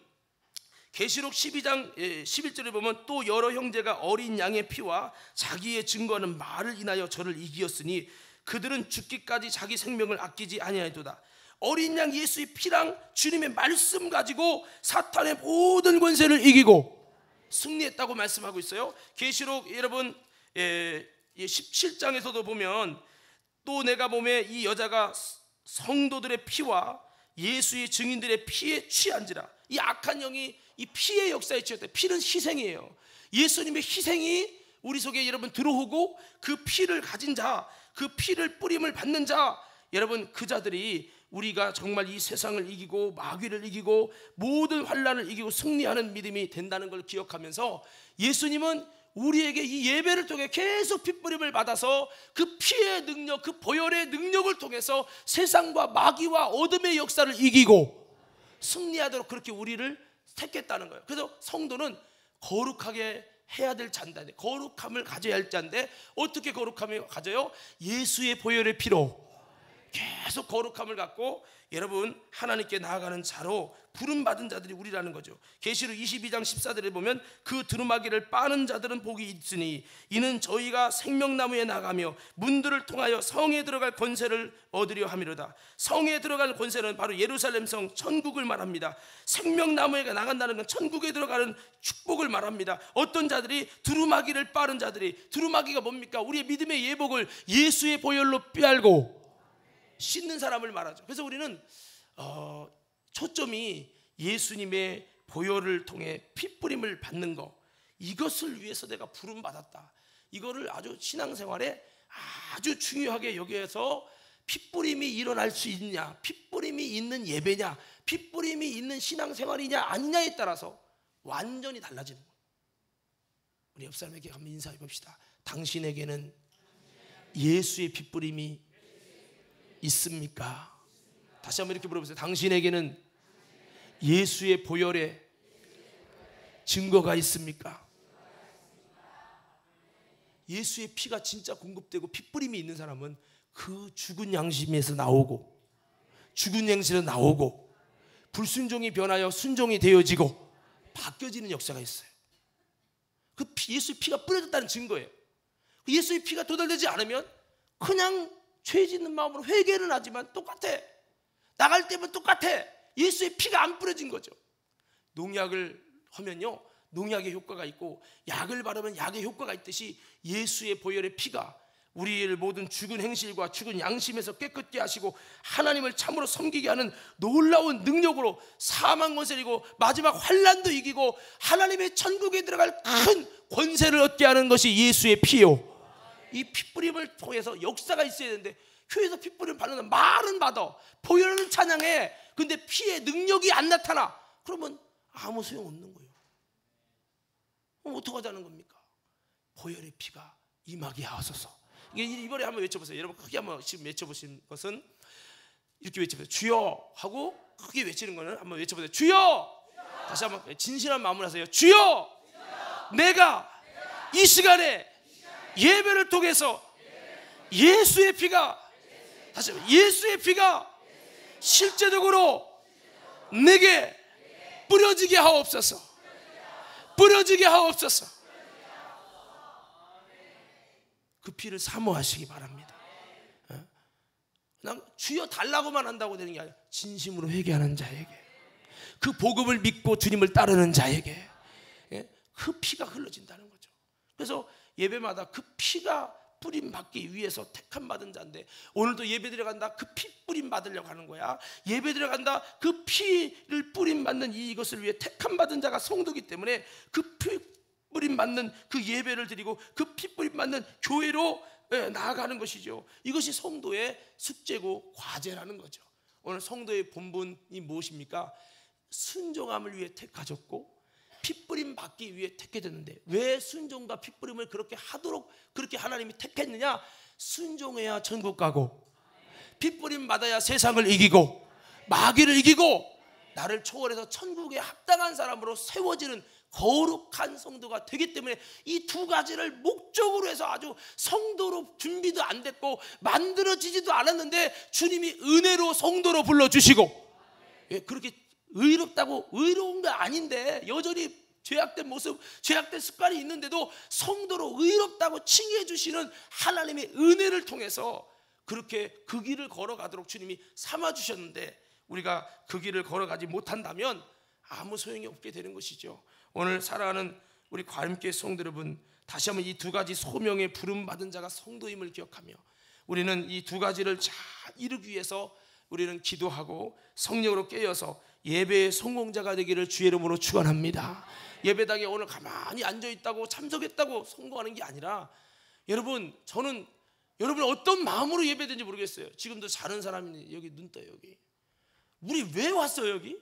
계시록 12장 11절에 보면 또 여러 형제가 어린 양의 피와 자기의 증거하는 말을 인하여 저를 이기었으니 그들은 죽기까지 자기 생명을 아끼지 아니하였도다. 어린 양 예수의 피랑 주님의 말씀 가지고 사탄의 모든 권세를 이기고 승리했다고 말씀하고 있어요. 계시록 여러분 17장에서도 보면 또 내가 보매 이 여자가 성도들의 피와 예수의 증인들의 피에 취한지라. 이 악한 영이 이 피의 역사에 취했다. 피는 희생이에요. 예수님의 희생이 우리 속에 여러분 들어오고 그 피를 가진 자, 그 피를 뿌림을 받는 자, 여러분 그 자들이 우리가 정말 이 세상을 이기고 마귀를 이기고 모든 환난을 이기고 승리하는 믿음이 된다는 걸 기억하면서 예수님은 우리에게 이 예배를 통해 계속 핏부림을 받아서 그 피의 능력, 그 보혈의 능력을 통해서 세상과 마귀와 어둠의 역사를 이기고 승리하도록 그렇게 우리를 택했다는 거예요. 그래서 성도는 거룩하게 해야 될 자인데, 거룩함을 가져야 할 자인데 어떻게 거룩함을 가져요? 예수의 보혈의 피로 계속 거룩함을 갖고 여러분 하나님께 나아가는 자로 부름받은 자들이 우리라는 거죠. 계시록 22장 14절에 보면 그 두루마기를 빠는 자들은 복이 있으니 이는 저희가 생명나무에 나가며 문들을 통하여 성에 들어갈 권세를 얻으려 함이로다. 성에 들어갈 권세는 바로 예루살렘 성 천국을 말합니다. 생명나무에 나간다는 건 천국에 들어가는 축복을 말합니다. 어떤 자들이 두루마기를 빠른 자들이, 두루마기가 뭡니까? 우리의 믿음의 예복을 예수의 보혈로 빼알고 씻는 사람을 말하죠. 그래서 우리는 초점이 예수님의 보혈을 통해 핏부림을 받는 거, 이것을 위해서 내가 부름받았다. 이거를 아주 신앙생활에 아주 중요하게 여기에서 핏부림이 일어날 수 있냐, 핏부림이 있는 예배냐, 핏부림이 있는 신앙생활이냐 아니냐에 따라서 완전히 달라지는 거예요. 우리 옆 사람에게 한번 인사해 봅시다. 당신에게는 예수의 핏부림이 있습니까? 다시 한번 이렇게 물어보세요. 당신에게는 예수의 보혈의 증거가 있습니까? 예수의 피가 진짜 공급되고 핏부림이 있는 사람은 그 죽은 양심에서 나오고, 죽은 양심에서 나오고, 불순종이 변하여 순종이 되어지고 바뀌어지는 역사가 있어요. 그 예수의 피가 뿌려졌다는 증거예요. 예수의 피가 도달되지 않으면 그냥 죄 짓는 마음으로 회개는 하지만 똑같아. 나갈 때면 똑같아. 예수의 피가 안 뿌려진 거죠. 농약을 하면요, 농약의 효과가 있고 약을 바르면 약의 효과가 있듯이 예수의 보혈의 피가 우리의 모든 죽은 행실과 죽은 양심에서 깨끗게 하시고 하나님을 참으로 섬기게 하는 놀라운 능력으로 사망 권세를 이기고 마지막 환난도 이기고 하나님의 천국에 들어갈 큰 권세를 얻게 하는 것이 예수의 피요. 이 핏부림을 통해서 역사가 있어야 되는데 교회에서 핏부림 받는 말은 받아, 보혈은 찬양해. 근데 피의 능력이 안 나타나. 그러면 아무 소용 없는 거예요. 그럼 어떡하자는 겁니까? 보혈의 피가 임하게 하소서. 이번에 한번 외쳐보세요. 여러분 크게 한번 지금 외쳐보신 것은 이렇게 외쳐보세요. 주여 하고 크게 외치는 거는 한번 외쳐보세요. 주여! 다시 한번 진실한 마음으로 하세요. 주여! 내가 이 시간에 예배를 통해서 예수의 피가, 다시 한번 예수의 피가 실제적으로 내게 뿌려지게 하옵소서. 뿌려지게 하옵소서. 그 피를 사모하시기 바랍니다. 그냥 주여 달라고만 한다고 되는 게 아니라 진심으로 회개하는 자에게, 그 복음을 믿고 주님을 따르는 자에게 그 피가 흘러진다는 거죠. 그래서 예배마다 그 피가 뿌림 받기 위해서 택함 받은 자인데, 오늘도 예배 드려간다, 그 피 뿌림 받으려고 하는 거야. 예배 드려간다, 그 피를 뿌림 받는 이것을 위해 택함 받은 자가 성도기 때문에 그 피 뿌림 받는 그 예배를 드리고 그 피 뿌림 받는 교회로 나아가는 것이죠. 이것이 성도의 숙제고 과제라는 거죠. 오늘 성도의 본분이 무엇입니까? 순종함을 위해 택하셨고 핏뿌림 받기 위해 택해졌는데, 왜 순종과 핏뿌림을 그렇게 하도록 그렇게 하나님이 택했느냐? 순종해야 천국 가고, 핏뿌림 받아야 세상을 이기고 마귀를 이기고 나를 초월해서 천국에 합당한 사람으로 세워지는 거룩한 성도가 되기 때문에, 이 두 가지를 목적으로 해서 아주 성도로 준비도 안 됐고 만들어지지도 않았는데 주님이 은혜로 성도로 불러주시고, 그렇게 의롭다고 의로운 게 아닌데 여전히 죄악된 모습, 죄악된 습관이 있는데도 성도로 의롭다고 칭해 주시는 하나님의 은혜를 통해서 그렇게 그 길을 걸어가도록 주님이 삼아 주셨는데, 우리가 그 길을 걸어가지 못한다면 아무 소용이 없게 되는 것이죠. 오늘 살아가는 우리 과림교회 성도 여러분, 다시 한번 이 두 가지 소명의 부름 받은 자가 성도임을 기억하며 우리는 이 두 가지를 잘 이루기 위해서 우리는 기도하고 성령으로 깨어서 예배의 성공자가 되기를 주의 이름으로 축원합니다. 예배당에 오늘 가만히 앉아있다고 참석했다고 성공하는 게 아니라, 여러분, 저는 여러분이 어떤 마음으로 예배되는지 모르겠어요. 지금도 자는 사람이 여기 눈 떠요. 여기 우리 왜 왔어요? 여기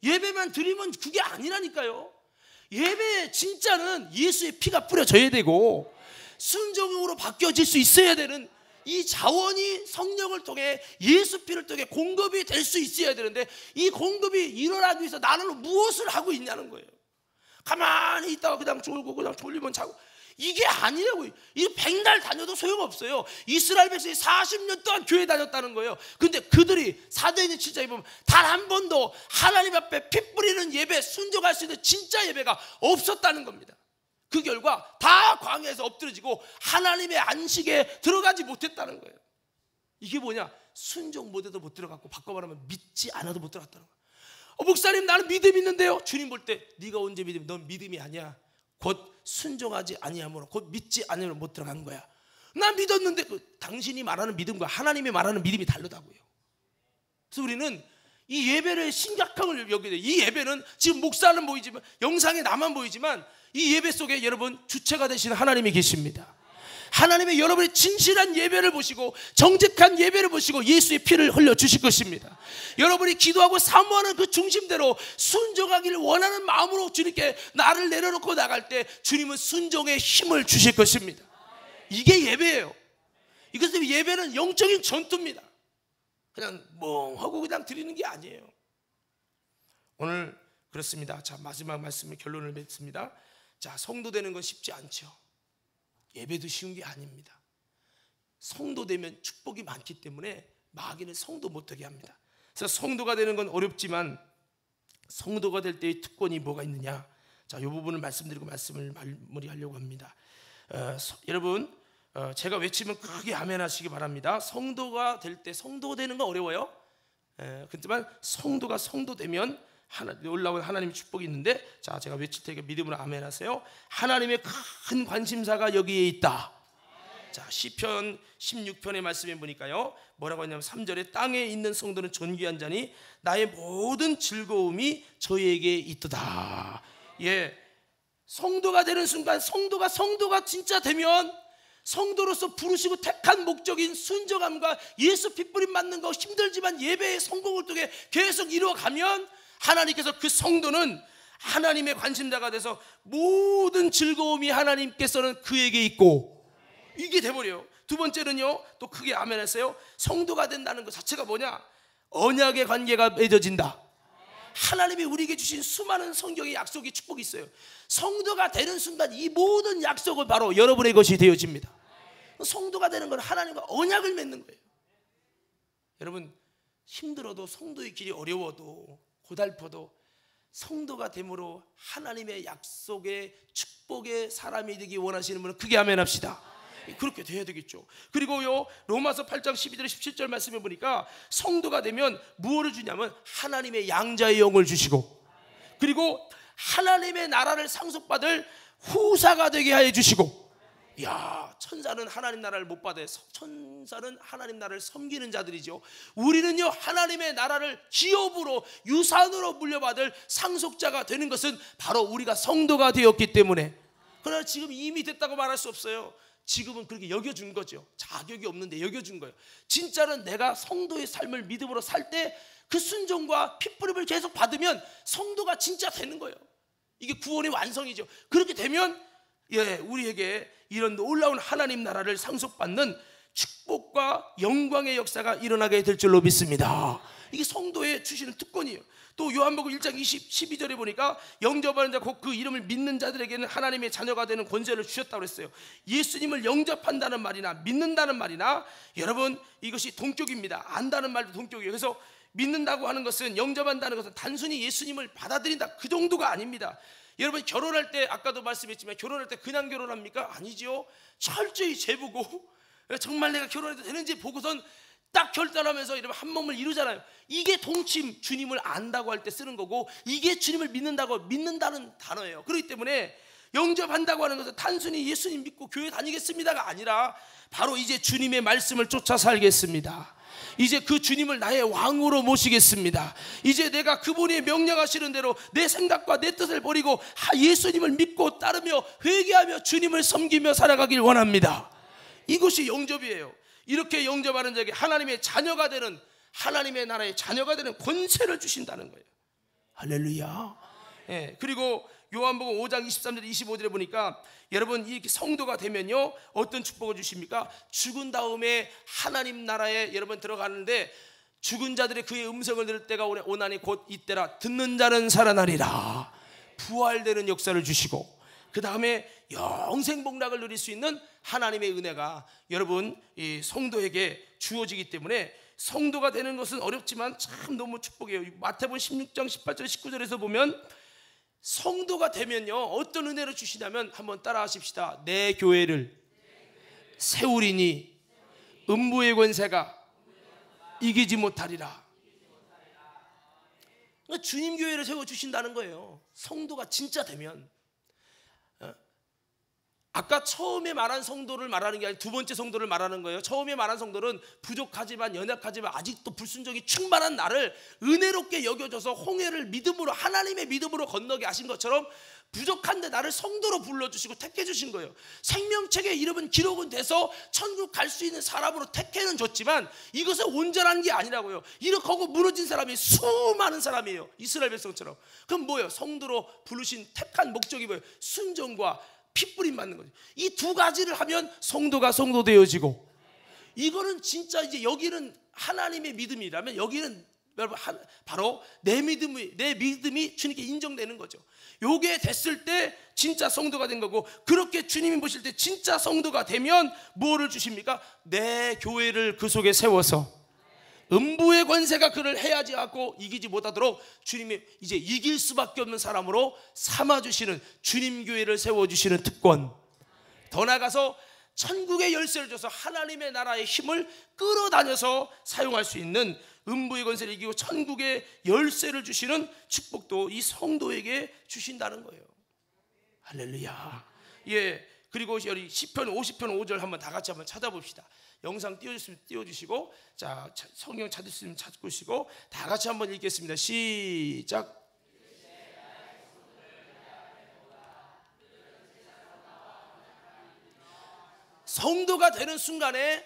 예배만 드리면 그게 아니라니까요. 예배 진짜는 예수의 피가 뿌려져야 되고 순종으로 바뀌어질 수 있어야 되는, 이 자원이 성령을 통해 예수 피를 통해 공급이 될 수 있어야 되는데, 이 공급이 일어나기 위해서 나는 무엇을 하고 있냐는 거예요. 가만히 있다가 그냥 졸고 그냥 졸리면 자고, 이게 아니라고요. 이 100날 다녀도 소용없어요. 이스라엘 백성이 40년 동안 교회 다녔다는 거예요. 근데 그들이 사도행전 7장에 보면 단 한 번도 하나님 앞에 피 뿌리는 예배, 순종할 수 있는 진짜 예배가 없었다는 겁니다. 그 결과 다 광야에서 엎드러지고 하나님의 안식에 들어가지 못했다는 거예요. 이게 뭐냐? 순종 못해도 못 들어갔고, 바꿔 말하면 믿지 않아도 못 들어갔다는 거예요. 목사님, 나는 믿음 있는데요. 주님 볼 때 네가 언제 믿음이? 넌 믿음이 아니야. 곧 순종하지 아니함으로, 곧 믿지 않으면 못 들어간 거야. 나 믿었는데 당신이 말하는 믿음과 하나님이 말하는 믿음이 다르다고요. 그래서 우리는 이 예배를 심각함을 여겨야 돼요. 이 예배는 지금 목사는 보이지만, 영상에 나만 보이지만, 이 예배 속에 여러분 주체가 되시는 하나님이 계십니다. 하나님의 여러분의 진실한 예배를 보시고 정직한 예배를 보시고 예수의 피를 흘려주실 것입니다. 여러분이 기도하고 사모하는 그 중심대로 순종하기를 원하는 마음으로 주님께 나를 내려놓고 나갈 때 주님은 순종의 힘을 주실 것입니다. 이게 예배예요. 이것은 예배는 영적인 전투입니다. 그냥 멍하고 그냥 드리는 게 아니에요. 오늘 그렇습니다. 자, 마지막 말씀의 결론을 맺습니다. 자, 성도 되는 건 쉽지 않죠. 예배도 쉬운 게 아닙니다. 성도 되면 축복이 많기 때문에 마귀는 성도 못되게 합니다. 그래서 성도가 되는 건 어렵지만 성도가 될 때의 특권이 뭐가 있느냐? 자, 이 부분을 말씀드리고 말씀을 마무리하려고 합니다. 여러분, 제가 외치면 크게 아멘 하시기 바랍니다. 성도가 될 때, 성도 되는 건 어려워요. 그렇지만 성도가 성도 되면 놀라운 하나님의 축복이 있는데, 자, 제가 외칠 테니까 믿음으로 아멘 하세요. 하나님의 큰 관심사가 여기에 있다. 자, 시편 16편의 말씀에 보니까요, 뭐라고 하냐면 3절에 땅에 있는 성도는 존귀한 자니 나의 모든 즐거움이 저에게 있도다. 예, 성도가 되는 순간, 성도가 진짜 되면, 성도로서 부르시고 택한 목적인 순종함과 예수 핏뿌림 맞는 거 힘들지만 예배의 성공을 통해 계속 이루어가면 하나님께서 그 성도는 하나님의 관심자가 돼서 모든 즐거움이 하나님께서는 그에게 있고, 이게 돼버려요. 두 번째는요, 또 크게 아멘 하세요. 성도가 된다는 것 자체가 뭐냐? 언약의 관계가 맺어진다. 하나님이 우리에게 주신 수많은 성경의 약속이, 축복이 있어요. 성도가 되는 순간 이 모든 약속은 바로 여러분의 것이 되어집니다. 성도가 되는 건 하나님과 언약을 맺는 거예요. 여러분, 힘들어도, 성도의 길이 어려워도, 고달퍼도 성도가 됨으로 하나님의 약속의 축복의 사람이 되기 원하시는 분은 크게 아멘 합시다. 그렇게 돼야 되겠죠. 그리고요, 로마서 8장 12절 17절 말씀해 보니까 성도가 되면 무엇을 주냐면 하나님의 양자의 영을 주시고, 그리고 하나님의 나라를 상속받을 후사가 되게 하여 주시고. 야, 천사는 하나님 나라를 못 받아요. 천사는 하나님 나라를 섬기는 자들이죠. 우리는요, 하나님의 나라를 기업으로, 유산으로 물려받을 상속자가 되는 것은 바로 우리가 성도가 되었기 때문에. 그러나 지금 이미 됐다고 말할 수 없어요. 지금은 그렇게 여겨준 거죠. 자격이 없는데 여겨준 거예요. 진짜는 내가 성도의 삶을 믿음으로 살 때 그 순종과 핏부림을 계속 받으면 성도가 진짜 되는 거예요. 이게 구원의 완성이죠. 그렇게 되면 우리에게 이런 놀라운 하나님 나라를 상속받는 축복과 영광의 역사가 일어나게 될 줄로 믿습니다. 이게 성도에 주시는 특권이에요. 또 요한복음 1장 12절에 보니까 영접하는 자 곧 그 이름을 믿는 자들에게는 하나님의 자녀가 되는 권세를 주셨다고 그랬어요. 예수님을 영접한다는 말이나 믿는다는 말이나, 여러분, 이것이 동격입니다. 안다는 말도 동격이에요. 그래서 믿는다고 하는 것은, 영접한다는 것은 단순히 예수님을 받아들인다, 그 정도가 아닙니다. 여러분, 결혼할 때 아까도 말씀했지만 결혼할 때 그냥 결혼합니까? 아니죠. 철저히 재보고 정말 내가 결혼해도 되는지 보고선 딱 결단하면서 여러분 한 몸을 이루잖아요. 이게 동침, 주님을 안다고 할 때 쓰는 거고, 이게 주님을 믿는다는 단어예요. 그렇기 때문에 영접한다고 하는 것은 단순히 예수님 믿고 교회 다니겠습니다가 아니라 바로 이제 주님의 말씀을 쫓아 살겠습니다. 이제 그 주님을 나의 왕으로 모시겠습니다. 이제 내가 그분이 명령하시는 대로 내 생각과 내 뜻을 버리고 예수님을 믿고 따르며 회개하며 주님을 섬기며 살아가길 원합니다. 이것이 영접이에요. 이렇게 영접하는 자에게 하나님의 자녀가 되는, 하나님의 나라의 자녀가 되는 권세를 주신다는 거예요. 할렐루야. 그리고 요한복음 5장 23절 25절에 보니까 여러분, 이렇게 성도가 되면요 어떤 축복을 주십니까? 죽은 다음에 하나님 나라에 여러분 들어가는데, 죽은 자들의 그의 음성을 들을 때가 오나니 곧 이때라. 듣는 자는 살아나리라. 부활되는 역사를 주시고, 그 다음에 영생 복락을 누릴 수 있는 하나님의 은혜가 여러분 이 성도에게 주어지기 때문에, 성도가 되는 것은 어렵지만 참 너무 축복이에요. 마태복음 16장 18절 19절에서 보면 성도가 되면요 어떤 은혜를 주시냐면, 한번 따라 하십시다. 내 교회를 세우리니 음부의 권세가 이기지 못하리라. 주님 교회를 세워주신다는 거예요. 성도가 진짜 되면. 아까 처음에 말한 성도를 말하는 게 아니라 두 번째 성도를 말하는 거예요. 처음에 말한 성도는 부족하지만 연약하지만 아직도 불순종이 충만한 나를 은혜롭게 여겨줘서 홍해를 믿음으로, 하나님의 믿음으로 건너게 하신 것처럼 부족한데 나를 성도로 불러주시고 택해주신 거예요. 생명책에 이름은 기록은 돼서 천국 갈 수 있는 사람으로 택해는 줬지만 이것은 온전한 게 아니라고요. 이렇게 하고 무너진 사람이 수많은 사람이에요. 이스라엘 백성처럼. 그럼 뭐예요? 성도로 부르신 택한 목적이 뭐예요? 순종과 핏부림 받는 거죠. 이 두 가지를 하면 성도가 성도 되어지고, 이거는 진짜 이제 여기는 하나님의 믿음이라면 여기는 여러분 바로 내 믿음이 주님께 인정되는 거죠. 요게 됐을 때 진짜 성도가 된 거고, 그렇게 주님이 보실 때 진짜 성도가 되면 뭐를 주십니까? 내 교회를 그 속에 세워서 음부의 권세가 그를 해하지 않고 이기지 못하도록 주님이 이제 이길 수밖에 없는 사람으로 삼아주시는, 주님 교회를 세워주시는 특권, 더 나아가서 천국의 열쇠를 줘서 하나님의 나라의 힘을 끌어다녀서 사용할 수 있는 음부의 권세를 이기고 천국의 열쇠를 주시는 축복도 이 성도에게 주신다는 거예요. 할렐루야. 그리고 여기 시편 50편 5절 한번 다 같이 한번 찾아봅시다. 영상 띄워주시면 띄워주시고, 자 성경 찾으시면 찾으시고 다 같이 한번 읽겠습니다. 시작. 성도가 되는 순간에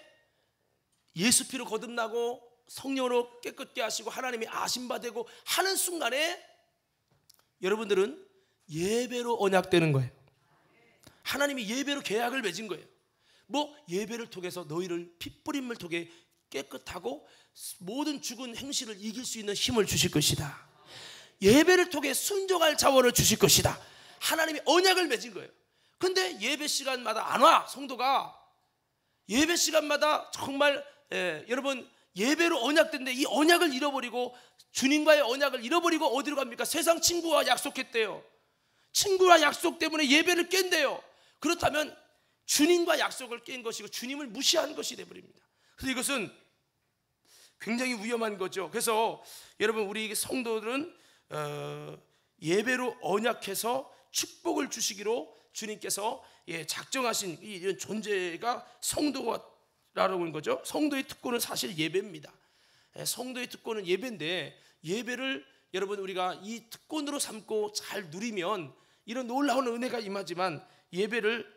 예수 피로 거듭나고 성령으로 깨끗게 하시고 하나님이 아심바 되고 하는 순간에 여러분들은 예배로 언약되는 거예요. 하나님이 예배로 계약을 맺은 거예요. 예배를 통해서 너희를 핏부림을 통해 깨끗하고 모든 죽은 행실을 이길 수 있는 힘을 주실 것이다. 예배를 통해 순종할 자원을 주실 것이다. 하나님이 언약을 맺은 거예요. 근데 예배 시간마다 안 와. 성도가 예배 시간마다 정말 여러분 예배로 언약된데 이 언약을 잃어버리고, 주님과의 언약을 잃어버리고 어디로 갑니까? 세상 친구와 약속했대요. 친구와 약속 때문에 예배를 깬대요. 그렇다면 주님과 약속을 깬 것이고 주님을 무시한 것이 되어버립니다. 그래서 이것은 굉장히 위험한 거죠. 그래서 여러분, 우리 성도들은 예배로 언약해서 축복을 주시기로 주님께서 작정하신 이런 존재가 성도라고 하는 거죠. 성도의 특권은 사실 예배입니다. 성도의 특권은 예배인데, 예배를 여러분 우리가 이 특권으로 삼고 잘 누리면 이런 놀라운 은혜가 임하지만, 예배를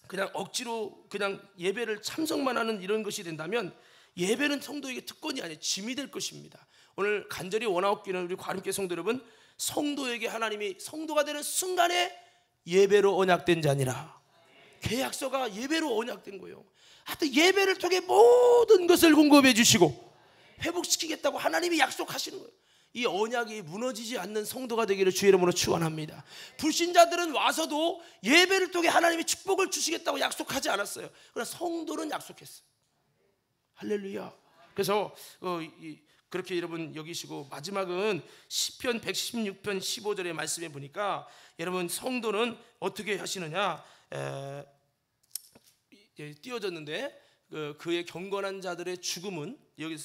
그냥 억지로 그냥 예배를 참석만 하는 이런 것이 된다면 예배는 성도에게 특권이 아니라 짐이 될 것입니다. 오늘 간절히 원하옵기는 우리 과림교회 성도 여러분, 성도에게 하나님이 성도가 되는 순간에 예배로 언약된 자니라. 계약서가 예배로 언약된 거예요. 하여튼 예배를 통해 모든 것을 공급해 주시고 회복시키겠다고 하나님이 약속하시는 거예요. 이 언약이 무너지지 않는 성도가 되기를 주의 이름으로 축원합니다. 불신자들은 와서도 예배를 통해 하나님이 축복을 주시겠다고 약속하지 않았어요. 그러나 성도는 약속했어요. 할렐루야. 그래서 그렇게 여러분 여기시고, 마지막은 시편 116편 15절의 말씀에 보니까 여러분 성도는 어떻게 하시느냐, 띄워졌는데 그의 경건한 자들의 죽음은, 여기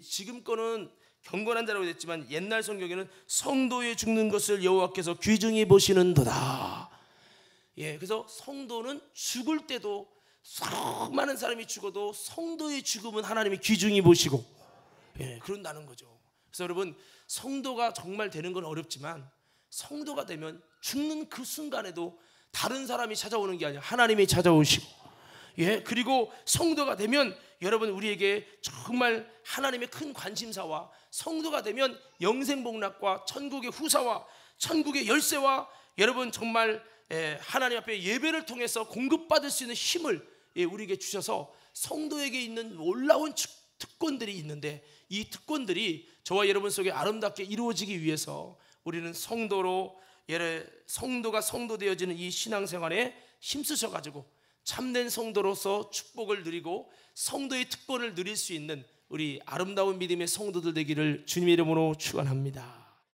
지금 거는 경건한 자라고 했지만 옛날 성경에는 성도의 죽는 것을 여호와께서 귀중히 보시는도다. 그래서 성도는 죽을 때도, 수많은 사람이 죽어도 성도의 죽음은 하나님이 귀중히 보시고 그런다는 거죠. 그래서 여러분, 성도가 정말 되는 건 어렵지만 성도가 되면 죽는 그 순간에도 다른 사람이 찾아오는 게 아니라 하나님이 찾아오시고, 그리고 성도가 되면 여러분 우리에게 정말 하나님의 큰 관심사와, 성도가 되면 영생복락과 천국의 후사와 천국의 열쇠와 여러분 정말 하나님 앞에 예배를 통해서 공급받을 수 있는 힘을 우리에게 주셔서 성도에게 있는 놀라운 특권들이 있는데, 이 특권들이 저와 여러분 속에 아름답게 이루어지기 위해서 우리는 성도가 성도 되어지는 이 신앙생활에 힘쓰셔가지고 참된 성도로서 축복을 누리고 성도의 특권을 누릴 수 있는 우리 아름다운 믿음의 성도들 되기를 주님의 이름으로 축원합니다.